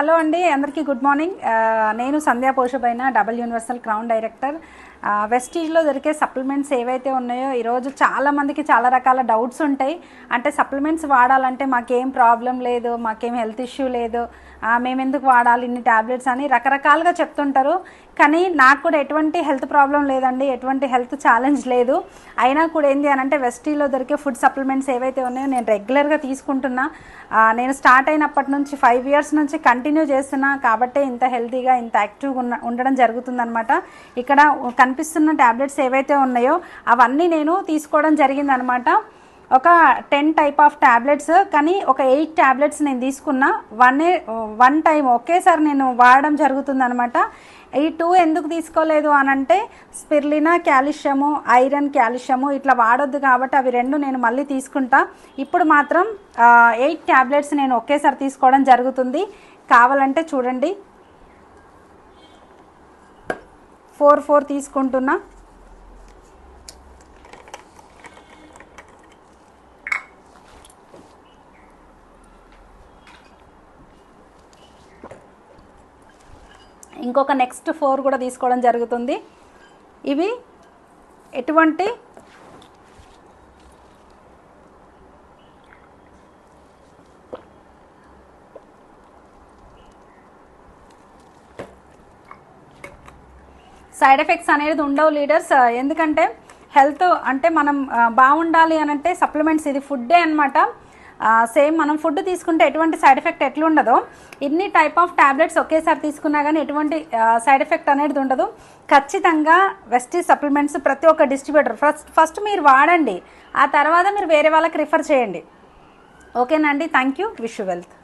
Hello అండి, అందరికీ good morning. నేను సంధ్యా పోషబైన డబుల్ యూనివర్సల్ క్రౌన్ డైరెక్టర్. వెస్టీజ్లో దొరికే సప్లిమెంట్స్ ఏవైతే ఉన్నాయో ఈరోజు చాలామందికి చాలా రకాల డౌట్స్ ఉంటాయి. అంటే సప్లిమెంట్స్ వాడాలంటే మాకేం ప్రాబ్లం లేదు, మాకేం హెల్త్ ఇష్యూ లేదు, మేము ఎందుకు వాడాలి ఇన్ని ట్యాబ్లెట్స్ అని రకరకాలుగా చెప్తుంటారు. కానీ నాకు కూడా ఎటువంటి హెల్త్ ప్రాబ్లం లేదండి, ఎటువంటి హెల్త్ ఛాలెంజ్ లేదు. అయినా కూడా ఏంటి అని అంటే వెస్టీలో దొరికే ఫుడ్ సప్లిమెంట్స్ ఏవైతే ఉన్నాయో నేను రెగ్యులర్గా తీసుకుంటున్నా. నేను స్టార్ట్ అయినప్పటి నుంచి 5 years నుంచి కంటిన్యూ చేస్తున్నా కాబట్టే ఇంత హెల్తీగా ఇంత యాక్టివ్గా ఉండడం జరుగుతుందనమాట. ఇక్కడ కనిపిస్తున్న ట్యాబ్లెట్స్ ఏవైతే ఉన్నాయో అవన్నీ నేను తీసుకోవడం జరిగిందనమాట. ఒక 10 type ఆఫ్ ట్యాబ్లెట్స్, కానీ ఒక 8 ట్యాబ్లెట్స్ నేను తీసుకున్నా. వన్ టైం ఒకేసారి నేను వాడడం జరుగుతుందనమాట. ఈ 2 ఎందుకు తీసుకోలేదు అనంటే స్పిర్లినా, కాల్షియము, ఐరన్, కాల్షియము ఇట్లా వాడొద్దు కాబట్టి అవి 2 నేను మళ్ళీ తీసుకుంటా. ఇప్పుడు మాత్రం 8 ట్యాబ్లెట్స్ నేను ఒకేసారి తీసుకోవడం జరుగుతుంది. కావాలంటే చూడండి, 4 తీసుకుంటున్నా. ఇంకొక నెక్స్ట్ 4 కూడా తీసుకోవడం జరుగుతుంది. ఇవి ఎటువంటి సైడ్ ఎఫెక్ట్స్ అనేది ఉండవు లీడర్స్. ఎందుకంటే హెల్త్ అంటే మనం బాగుండాలి అని అంటే సప్లిమెంట్స్, ఇది ఫుడ్డే అనమాట. సేమ్ మనం ఫుడ్ తీసుకుంటే ఎటువంటి సైడ్ ఎఫెక్ట్ ఎట్లుండదో ఇన్ని టైప్ ఆఫ్ ట్యాబ్లెట్స్ ఒకేసారి తీసుకున్నా కానీ ఎటువంటి సైడ్ ఎఫెక్ట్ అనేది ఉండదు. ఖచ్చితంగా వెస్టీజ్ సప్లిమెంట్స్ ప్రతి ఒక్క డిస్ట్రిబ్యూటర్ ఫస్ట్ మీరు వాడండి, ఆ తర్వాత మీరు వేరే వాళ్ళకి రిఫర్ చేయండి. ఓకేనండి, thank you, wish you wealth.